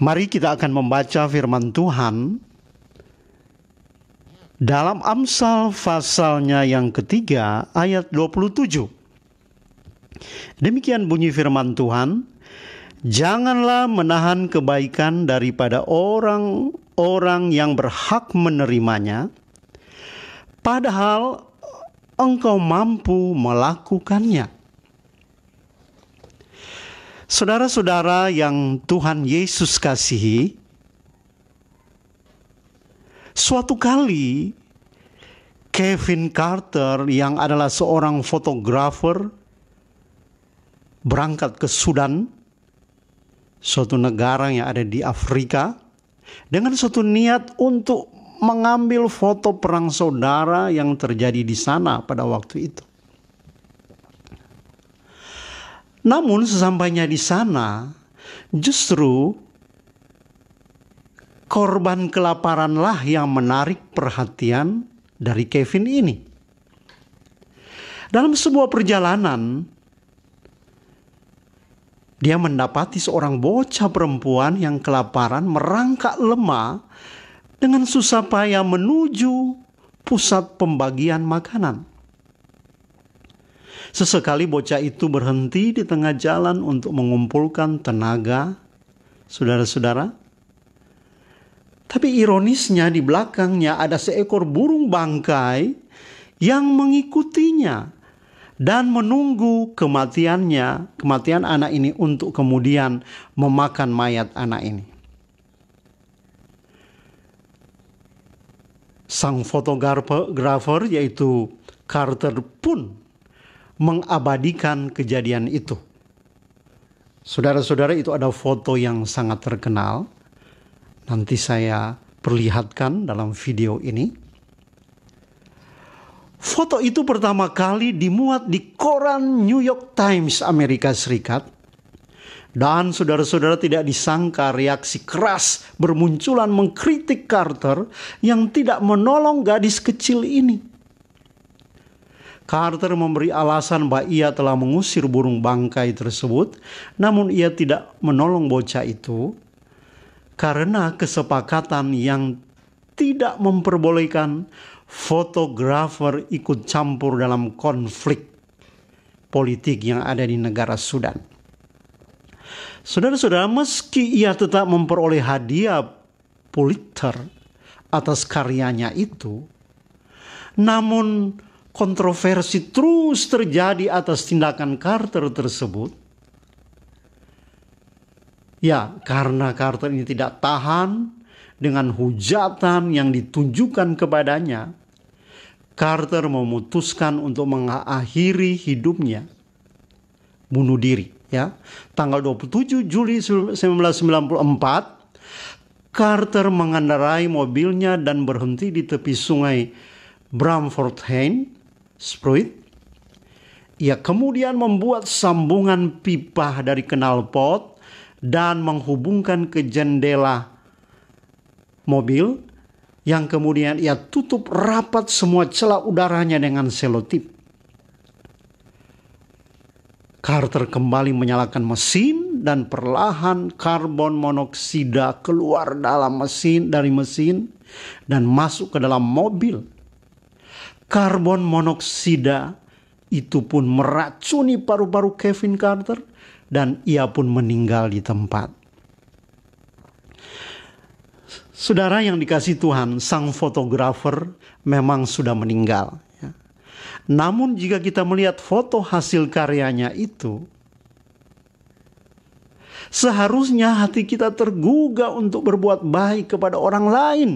Mari kita akan membaca firman Tuhan dalam Amsal pasalnya yang ketiga ayat 27. Demikian bunyi firman Tuhan, janganlah menahan kebaikan daripada orang-orang yang berhak menerimanya, padahal engkau mampu melakukannya. Saudara-saudara yang Tuhan Yesus kasihi, suatu kali Kevin Carter yang adalah seorang fotografer berangkat ke Sudan, suatu negara yang ada di Afrika, dengan suatu niat untuk mengambil foto perang saudara yang terjadi di sana pada waktu itu. Namun sesampainya di sana, justru korban kelaparanlah yang menarik perhatian dari Kevin ini. Dalam sebuah perjalanan, dia mendapati seorang bocah perempuan yang kelaparan merangkak lemah dengan susah payah menuju pusat pembagian makanan. Sesekali bocah itu berhenti di tengah jalan untuk mengumpulkan tenaga, saudara-saudara. Tapi ironisnya di belakangnya ada seekor burung bangkai yang mengikutinya dan menunggu kematian anak ini untuk kemudian memakan mayat anak ini. Sang fotografer yaitu Carter pun mengabadikan kejadian itu. Saudara-saudara, itu ada foto yang sangat terkenal. Nanti saya perlihatkan dalam video ini. Foto itu pertama kali dimuat di koran New York Times Amerika Serikat. Dan saudara-saudara, tidak disangka reaksi keras bermunculan mengkritik Carter yang tidak menolong gadis kecil ini. Carter memberi alasan bahwa ia telah mengusir burung bangkai tersebut, namun ia tidak menolong bocah itu karena kesepakatan yang tidak memperbolehkan fotografer ikut campur dalam konflik politik yang ada di negara Sudan. Saudara-saudara, meski ia tetap memperoleh hadiah Pulitzer atas karyanya itu, namun kontroversi terus terjadi atas tindakan Carter tersebut. Ya, karena Carter ini tidak tahan dengan hujatan yang ditunjukkan kepadanya, Carter memutuskan untuk mengakhiri hidupnya, bunuh diri. Ya, tanggal 27 Juli 1994, Carter mengendarai mobilnya dan berhenti di tepi sungai Bramford-Hain Spruit. Ia kemudian membuat sambungan pipa dari knalpot dan menghubungkan ke jendela mobil, yang kemudian ia tutup rapat semua celah udaranya dengan selotip. Carter kembali menyalakan mesin dan perlahan karbon monoksida keluar dari mesin dan masuk ke dalam mobil. Karbon monoksida itu pun meracuni paru-paru Kevin Carter dan ia pun meninggal di tempat. Saudara yang dikasihi Tuhan, sang fotografer memang sudah meninggal. Namun jika kita melihat foto hasil karyanya itu, seharusnya hati kita tergugah untuk berbuat baik kepada orang lain.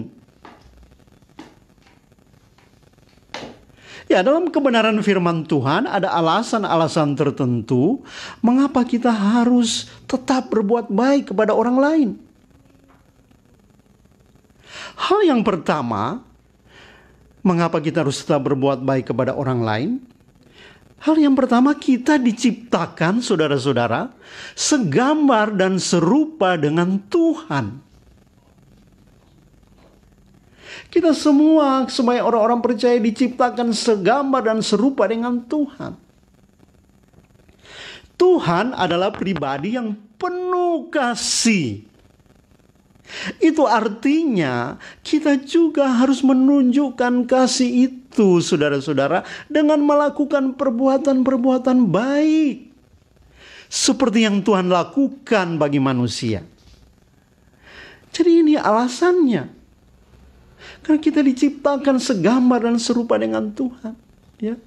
Ya, dalam kebenaran firman Tuhan ada alasan-alasan tertentu mengapa kita harus tetap berbuat baik kepada orang lain. Hal yang pertama, mengapa kita harus tetap berbuat baik kepada orang lain? Hal yang pertama, kita diciptakan, saudara-saudara, segambar dan serupa dengan Tuhan. Kita semua sebagai orang-orang percaya diciptakan segambar dan serupa dengan Tuhan. Tuhan adalah pribadi yang penuh kasih. Itu artinya kita juga harus menunjukkan kasih itu, saudara-saudara, dengan melakukan perbuatan-perbuatan baik. Seperti yang Tuhan lakukan bagi manusia. Jadi ini alasannya. Karena kita diciptakan segambar dan serupa dengan Tuhan. Ya.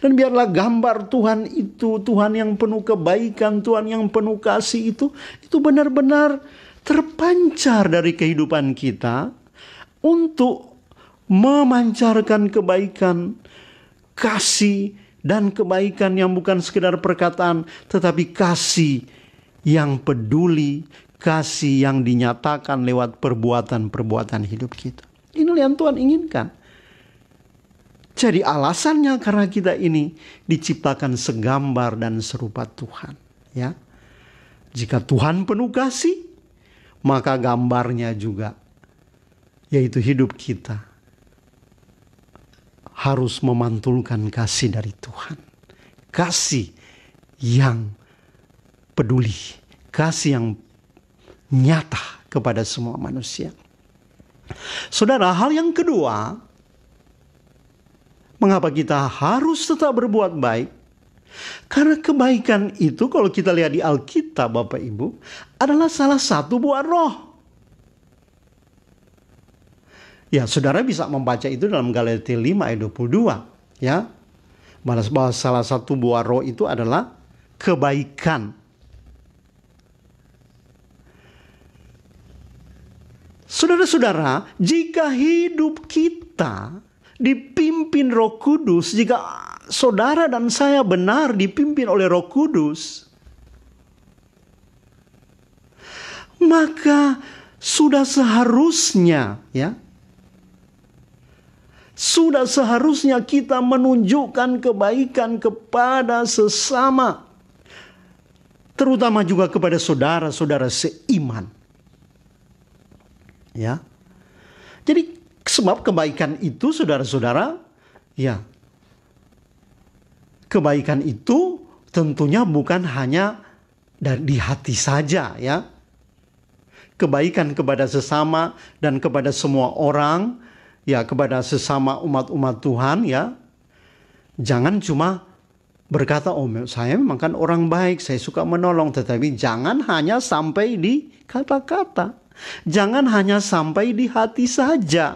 Dan biarlah gambar Tuhan itu, Tuhan yang penuh kebaikan, Tuhan yang penuh kasih itu benar-benar terpancar dari kehidupan kita untuk memancarkan kebaikan, kasih, dan kebaikan yang bukan sekedar perkataan, tetapi kasih yang peduli, kasih yang dinyatakan lewat perbuatan-perbuatan hidup kita. Inilah yang Tuhan inginkan. Jadi alasannya karena kita ini diciptakan segambar dan serupa Tuhan. Ya, jika Tuhan penuh kasih, maka gambarnya juga, yaitu hidup kita, harus memantulkan kasih dari Tuhan. Kasih yang peduli, kasih yang nyata kepada semua manusia. Saudara, hal yang kedua, mengapa kita harus tetap berbuat baik? Karena kebaikan itu, kalau kita lihat di Alkitab, Bapak Ibu, adalah salah satu buah roh. Ya, saudara bisa membaca itu dalam Galatia 5 ayat 22. Ya, bahwa salah satu buah roh itu adalah kebaikan. Saudara-saudara, jika hidup kita dipimpin Roh Kudus, jika saudara dan saya benar dipimpin oleh Roh Kudus, maka sudah seharusnya, ya, sudah seharusnya kita menunjukkan kebaikan kepada sesama, terutama juga kepada saudara-saudara seiman. Ya, jadi sebab kebaikan itu, saudara-saudara, ya, kebaikan itu tentunya bukan hanya di hati saja, ya. Kebaikan kepada sesama dan kepada semua orang, ya, kepada sesama umat-umat Tuhan, ya. Jangan cuma berkata, oh saya memang kan orang baik, saya suka menolong, tetapi jangan hanya sampai di kata-kata. Jangan hanya sampai di hati saja.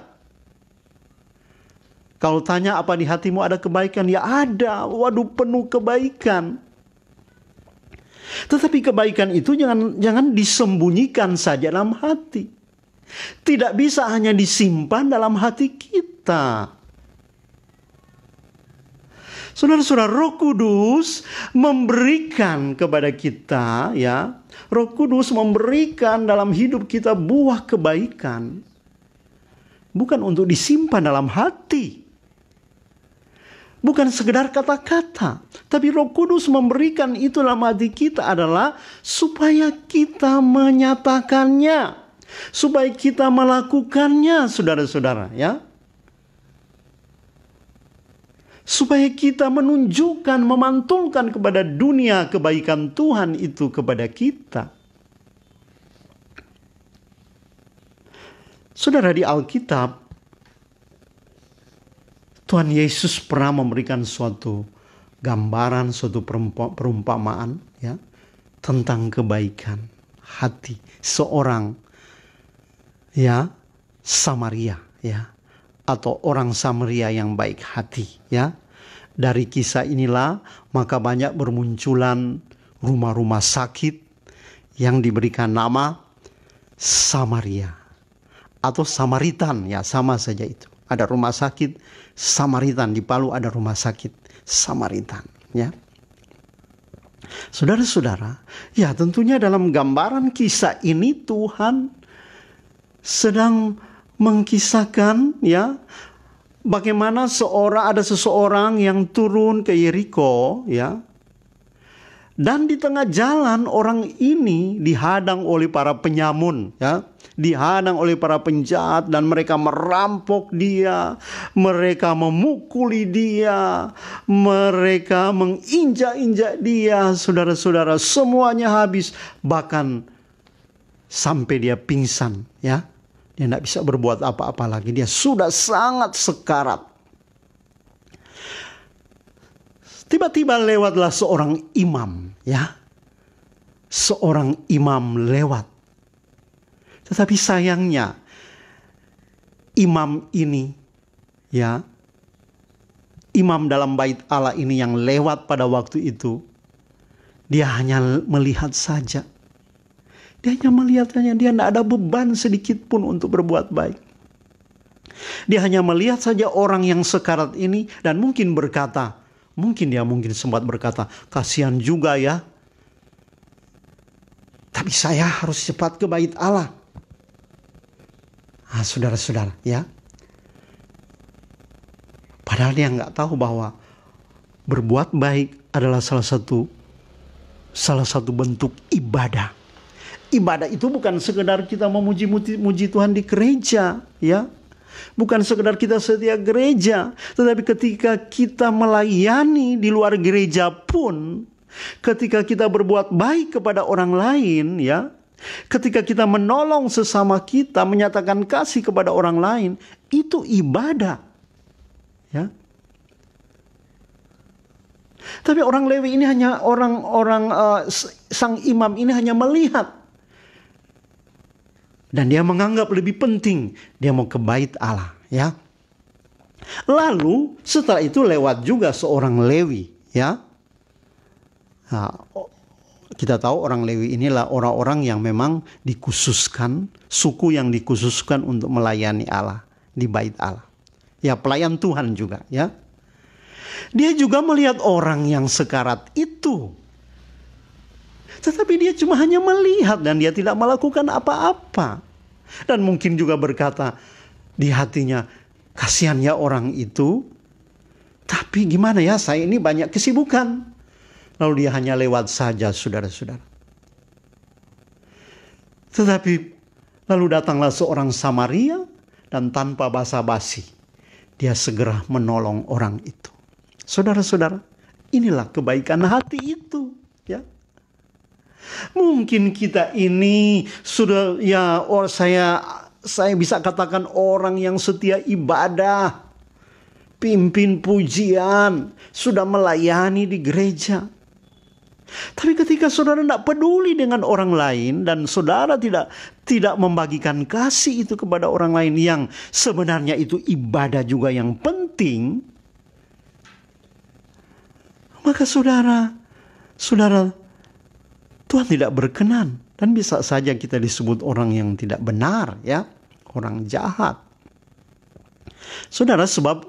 Kalau tanya apa di hatimu ada kebaikan, ya ada, waduh penuh kebaikan. Tetapi kebaikan itu jangan disembunyikan saja dalam hati. Tidak bisa hanya disimpan dalam hati kita. Saudara-saudara, Roh Kudus memberikan kepada kita, ya, Roh Kudus memberikan dalam hidup kita buah kebaikan. Bukan untuk disimpan dalam hati. Bukan sekedar kata-kata. Tapi Roh Kudus memberikan itu dalam hati kita adalah supaya kita menyatakannya. Supaya kita melakukannya, saudara-saudara, ya. Supaya kita menunjukkan, memantulkan kepada dunia kebaikan Tuhan itu kepada kita. Saudara, di Alkitab, Tuhan Yesus pernah memberikan suatu gambaran, suatu perumpamaan, ya, tentang kebaikan hati seorang, ya, Samaria, ya, atau orang Samaria yang baik hati, ya. Dari kisah inilah maka banyak bermunculan rumah-rumah sakit yang diberikan nama Samaria atau Samaritan, ya, sama saja itu. Ada rumah sakit Samaritan, di Palu ada rumah sakit Samaritan, ya. Saudara-saudara, ya tentunya dalam gambaran kisah ini Tuhan sedang mengkisahkan, ya, bagaimana ada seseorang yang turun ke Yeriko, ya. Dan di tengah jalan orang ini dihadang oleh para penyamun, ya. Dihadang oleh para penjahat dan mereka merampok dia, mereka memukuli dia, mereka menginjak-injak dia, saudara-saudara, semuanya habis. Bahkan sampai dia pingsan, ya. Dia tidak bisa berbuat apa-apa lagi. Dia sudah sangat sekarat. Tiba-tiba lewatlah seorang imam, ya. Seorang imam lewat. Tetapi sayangnya imam ini, ya, imam dalam bait Allah ini yang lewat pada waktu itu, dia hanya melihat saja. Dia hanya melihat saja, dia tidak ada beban sedikit pun untuk berbuat baik. Dia hanya melihat saja orang yang sekarat ini dan mungkin berkata, mungkin sempat berkata, kasihan juga ya. Tapi saya harus cepat ke bait Allah. Saudara-saudara, ya. Padahal dia nggak tahu bahwa berbuat baik adalah salah satu bentuk ibadah. Ibadah itu bukan sekedar kita memuji Tuhan di gereja, ya. Bukan sekedar kita setia gereja, tetapi ketika kita melayani di luar gereja pun, ketika kita berbuat baik kepada orang lain, ya. Ketika kita menolong sesama kita, menyatakan kasih kepada orang lain, itu ibadah. Ya. Tapi orang Lewi ini hanya sang imam ini hanya melihat. Dan dia menganggap lebih penting, dia mau ke bait Allah, ya. Lalu setelah itu lewat juga seorang Lewi, ya. Nah, kita tahu orang Lewi inilah orang-orang yang memang dikhususkan, suku yang dikhususkan untuk melayani Allah di bait Allah. Ya, pelayan Tuhan juga, ya. Dia juga melihat orang yang sekarat itu. Tetapi dia cuma hanya melihat dan dia tidak melakukan apa-apa. Dan mungkin juga berkata di hatinya, kasihan ya orang itu. Tapi gimana ya, saya ini banyak kesibukan. Lalu dia hanya lewat saja, saudara-saudara. Tetapi lalu datanglah seorang Samaria dan tanpa basa-basi dia segera menolong orang itu. Saudara-saudara, inilah kebaikan hati itu, ya. Mungkin kita ini sudah, ya, saya bisa katakan orang yang setia ibadah, pimpin pujian, sudah melayani di gereja. Tapi ketika saudara tidak peduli dengan orang lain dan saudara tidak membagikan kasih itu kepada orang lain yang sebenarnya itu ibadah juga yang penting, maka saudara, Tuhan tidak berkenan dan bisa saja kita disebut orang yang tidak benar, ya, orang jahat. Saudara, sebab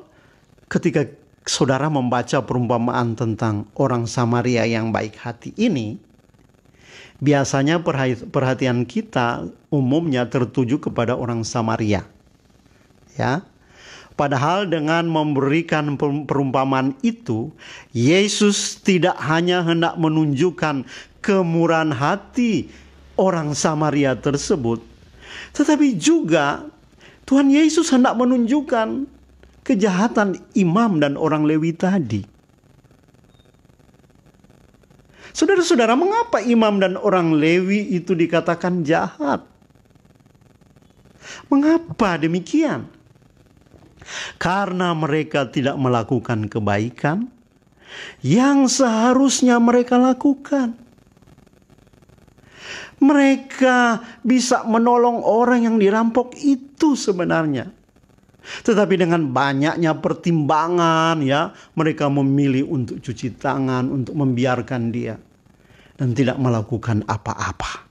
ketika saudara membaca perumpamaan tentang orang Samaria yang baik hati ini, biasanya perhatian kita umumnya tertuju kepada orang Samaria, ya. Padahal dengan memberikan perumpamaan itu, Yesus tidak hanya hendak menunjukkan kemurahan hati orang Samaria tersebut, tetapi juga Tuhan Yesus hendak menunjukkan kejahatan imam dan orang Lewi tadi. Saudara-saudara, mengapa imam dan orang Lewi itu dikatakan jahat? Mengapa demikian? Karena mereka tidak melakukan kebaikan yang seharusnya mereka lakukan. Mereka bisa menolong orang yang dirampok itu sebenarnya. Tetapi dengan banyaknya pertimbangan, ya, mereka memilih untuk cuci tangan, untuk membiarkan dia. Dan tidak melakukan apa-apa.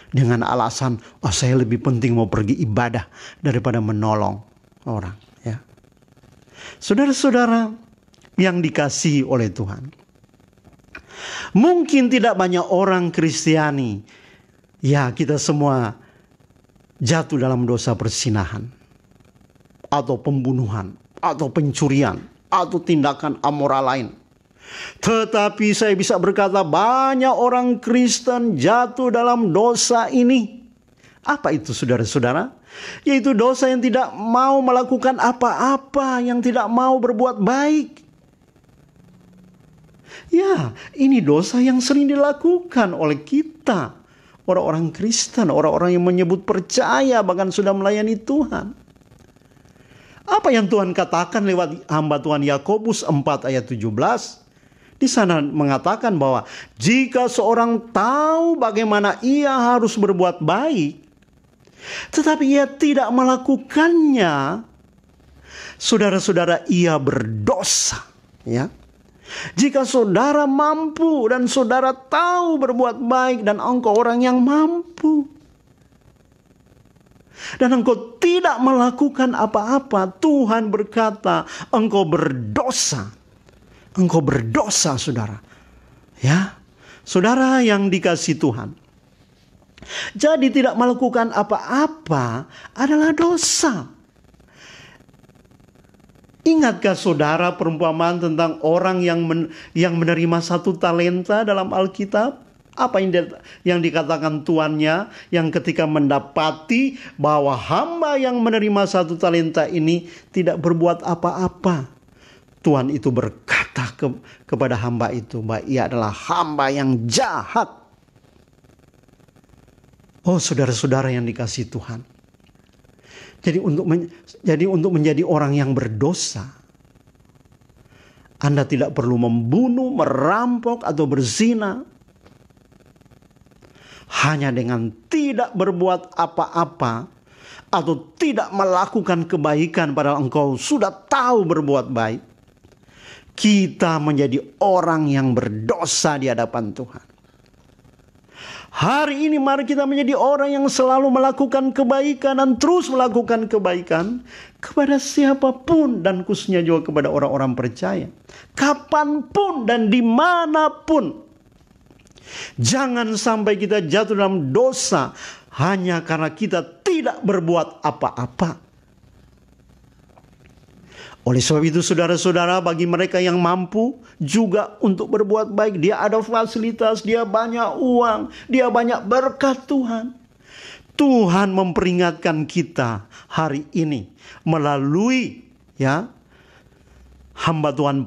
Dengan alasan, saya lebih penting mau pergi ibadah daripada menolong orang. Ya. Saudara-saudara yang dikasihi oleh Tuhan. Mungkin tidak banyak orang Kristiani, ya, kita semua jatuh dalam dosa perzinahan, atau pembunuhan, atau pencurian, atau tindakan amoral lain. Tetapi saya bisa berkata banyak orang Kristen jatuh dalam dosa ini. Apa itu, saudara-saudara? Yaitu dosa yang tidak mau melakukan apa-apa, yang tidak mau berbuat baik. Ya, ini dosa yang sering dilakukan oleh kita, orang-orang Kristen, orang-orang yang menyebut percaya, bahkan sudah melayani Tuhan. Apa yang Tuhan katakan lewat hamba Tuhan Yakobus 4 ayat 17? Di sana mengatakan bahwa jika seorang tahu bagaimana ia harus berbuat baik, tetapi ia tidak melakukannya, saudara-saudara, ia berdosa. Ya. Jika saudara mampu dan saudara tahu berbuat baik dan engkau orang yang mampu, dan engkau tidak melakukan apa-apa, Tuhan berkata, engkau berdosa. Engkau berdosa, saudara. Ya, saudara yang dikasihi Tuhan. Jadi tidak melakukan apa-apa adalah dosa. Ingatkah saudara perumpamaan tentang orang yang menerima 1 talenta dalam Alkitab? Apa yang dikatakan tuannya yang ketika mendapati bahwa hamba yang menerima 1 talenta ini tidak berbuat apa-apa. Tuan itu berkata kepada hamba itu bahwa ia adalah hamba yang jahat. Oh, saudara-saudara yang dikasihi Tuhan. Jadi untuk menjadi orang yang berdosa, Anda tidak perlu membunuh, merampok, atau berzina. Hanya dengan tidak berbuat apa-apa atau tidak melakukan kebaikan padahal engkau sudah tahu berbuat baik, kita menjadi orang yang berdosa di hadapan Tuhan. Hari ini mari kita menjadi orang yang selalu melakukan kebaikan dan terus melakukan kebaikan kepada siapapun, dan khususnya juga kepada orang-orang percaya. Kapanpun dan dimanapun. Jangan sampai kita jatuh dalam dosa hanya karena kita tidak berbuat apa-apa. Oleh sebab itu saudara-saudara, bagi mereka yang mampu juga untuk berbuat baik, dia ada fasilitas, dia banyak uang, dia banyak berkat Tuhan. Tuhan memperingatkan kita hari ini melalui hamba Tuhan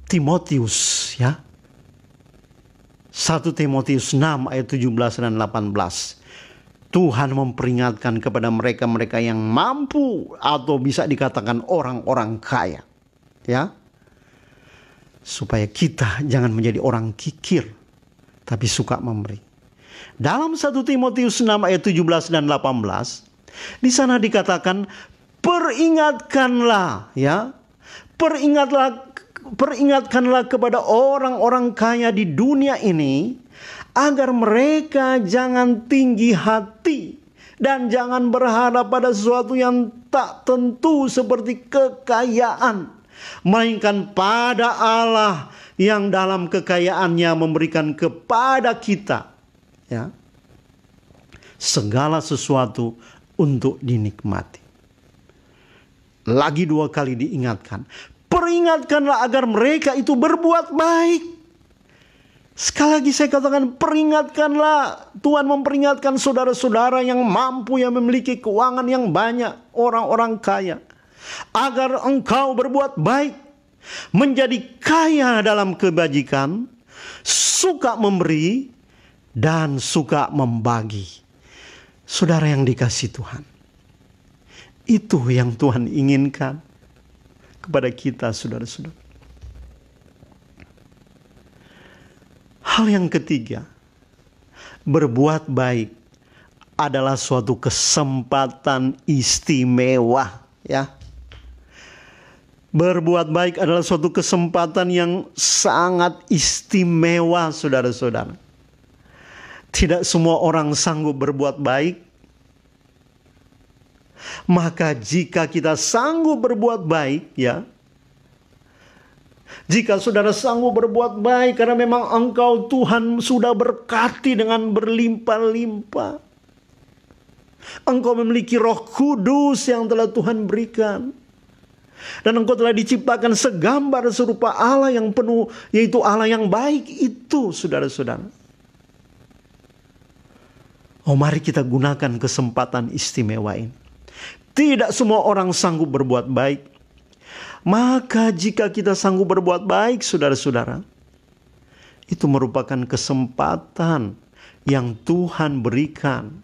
Timotius, 1 Timotius 6 ayat 17 dan 18. Tuhan memperingatkan kepada mereka-mereka yang mampu atau bisa dikatakan orang-orang kaya. Supaya kita jangan menjadi orang kikir, tapi suka memberi. Dalam 1 Timotius 6 ayat 17 dan 18, di sana dikatakan, Peringatkanlah kepada orang-orang kaya di dunia ini agar mereka jangan tinggi hati dan jangan berharap pada sesuatu yang tak tentu seperti kekayaan, melainkan pada Allah yang dalam kekayaannya memberikan kepada kita segala sesuatu untuk dinikmati. Lagi 2 kali diingatkan. Peringatkanlah agar mereka itu berbuat baik. Sekali lagi saya katakan, peringatkanlah. Tuhan memperingatkan saudara-saudara yang mampu, yang memiliki keuangan yang banyak, orang-orang kaya, agar engkau berbuat baik, menjadi kaya dalam kebajikan, suka memberi, dan suka membagi. Saudara yang dikasihi Tuhan, itu yang Tuhan inginkan kepada kita, saudara-saudara. Hal yang ketiga, berbuat baik adalah suatu kesempatan istimewa, Berbuat baik adalah suatu kesempatan yang sangat istimewa, saudara-saudara. Tidak semua orang sanggup berbuat baik. Maka jika kita sanggup berbuat baik, jika saudara sanggup berbuat baik karena memang engkau Tuhan sudah berkati dengan berlimpah-limpah, engkau memiliki Roh Kudus yang telah Tuhan berikan, dan engkau telah diciptakan segambar serupa Allah yang penuh, yaitu Allah yang baik itu, saudara-saudara. Mari kita gunakan kesempatan istimewa ini. Tidak semua orang sanggup berbuat baik. Maka jika kita sanggup berbuat baik, saudara-saudara, itu merupakan kesempatan yang Tuhan berikan.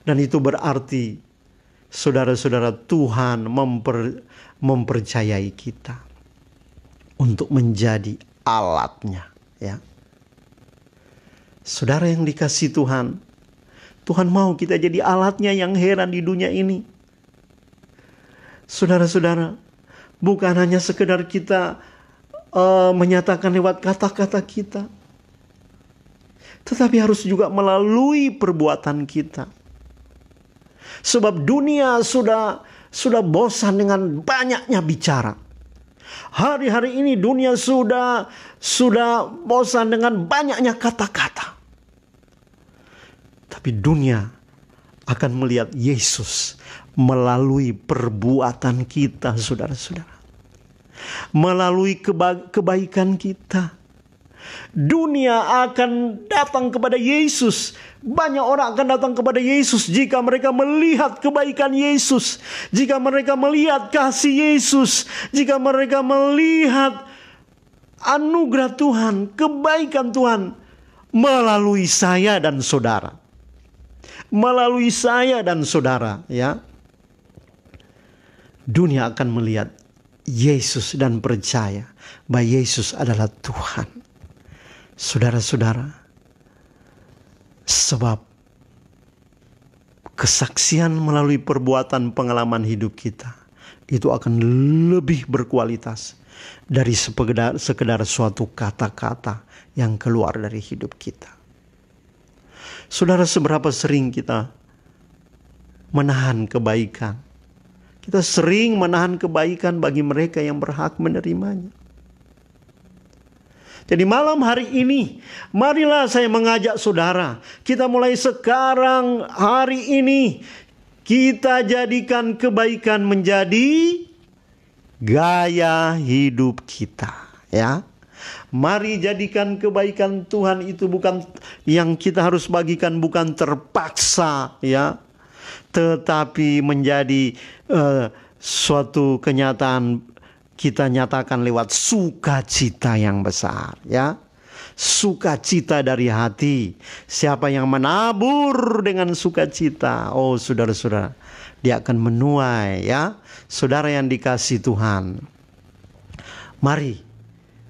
Dan itu berarti, saudara-saudara, Tuhan mempercayai kita untuk menjadi alatnya, ya. Saudara yang dikasihi Tuhan, Tuhan mau kita jadi alatnya yang heran di dunia ini. Saudara-saudara, bukan hanya sekedar kita menyatakan lewat kata-kata kita, tetapi harus juga melalui perbuatan kita. Sebab dunia sudah bosan dengan banyaknya bicara. Hari-hari ini dunia sudah bosan dengan banyaknya kata-kata. Tapi dunia akan melihat Yesus melalui perbuatan kita, saudara-saudara. Melalui kebaikan kita. Dunia akan datang kepada Yesus. Banyak orang akan datang kepada Yesus jika mereka melihat kebaikan Yesus. Jika mereka melihat kasih Yesus. Jika mereka melihat anugerah Tuhan, kebaikan Tuhan melalui saya dan saudara. Melalui saya dan saudara, ya. Dunia akan melihat Yesus dan percaya bahwa Yesus adalah Tuhan. Saudara-saudara, sebab kesaksian melalui perbuatan pengalaman hidup kita itu akan lebih berkualitas dari sekedar suatu kata-kata yang keluar dari hidup kita. Saudara, seberapa sering kita menahan kebaikan? Kita sering menahan kebaikan bagi mereka yang berhak menerimanya. Jadi malam hari ini, marilah saya mengajak saudara, kita mulai sekarang, hari ini, kita jadikan kebaikan menjadi gaya hidup kita, ya. Mari jadikan kebaikan Tuhan itu bukan yang kita harus bagikan, bukan terpaksa, ya, tetapi menjadi suatu kenyataan kita nyatakan lewat sukacita yang besar, ya. Sukacita dari hati. Siapa yang menabur dengan sukacita, oh saudara-saudara, dia akan menuai, ya. Saudara yang dikasihi Tuhan, mari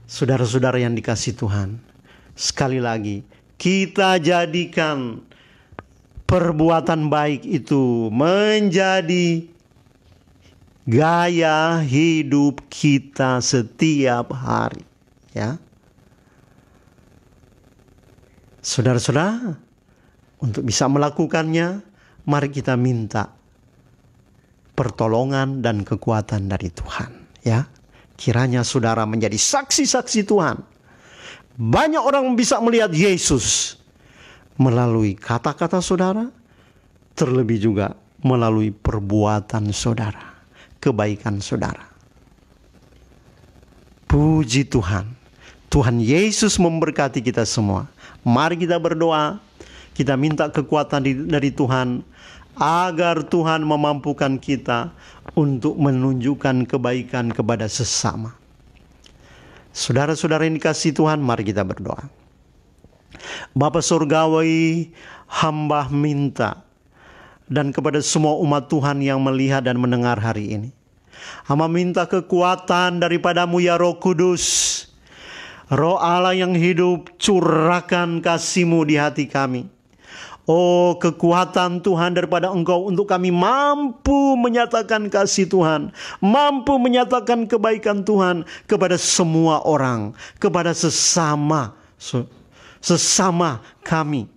saudara-saudara yang dikasihi Tuhan, sekali lagi kita jadikan perbuatan baik itu menjadi gaya hidup kita setiap hari, ya. Saudara-saudara, untuk bisa melakukannya, mari kita minta pertolongan dan kekuatan dari Tuhan, ya. Kiranya saudara menjadi saksi-saksi Tuhan. Banyak orang bisa melihat Yesus melalui kata-kata saudara, terlebih juga melalui perbuatan saudara, kebaikan saudara. Puji Tuhan. Tuhan Yesus memberkati kita semua. Mari kita berdoa. Kita minta kekuatan dari Tuhan, agar Tuhan memampukan kita untuk menunjukkan kebaikan kepada sesama. Saudara-saudara yang dikasihi Tuhan, mari kita berdoa. Bapa Surgawi, hamba minta, dan kepada semua umat Tuhan yang melihat dan mendengar hari ini, hamba minta kekuatan daripadamu ya Roh Kudus. Roh Allah yang hidup, curahkan kasih-Mu di hati kami. Oh, kekuatan Tuhan daripada Engkau untuk kami mampu menyatakan kasih Tuhan, mampu menyatakan kebaikan Tuhan kepada semua orang, kepada sesama kami.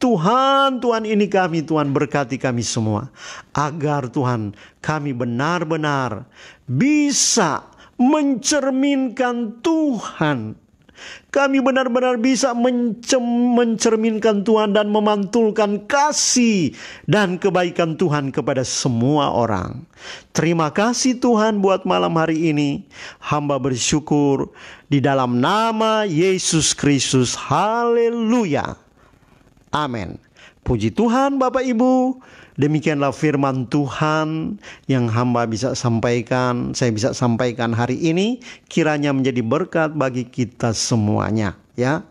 Tuhan ini kami, Tuhan berkati kami semua, agar Tuhan kami benar-benar bisa mencerminkan Tuhan. Kami benar-benar bisa mencerminkan Tuhan dan memantulkan kasih dan kebaikan Tuhan kepada semua orang. Terima kasih Tuhan buat malam hari ini. Hamba bersyukur di dalam nama Yesus Kristus. Haleluya. Amin. Puji Tuhan Bapak Ibu. Demikianlah firman Tuhan yang hamba bisa sampaikan, saya bisa sampaikan hari ini, kiranya menjadi berkat bagi kita semuanya, ya.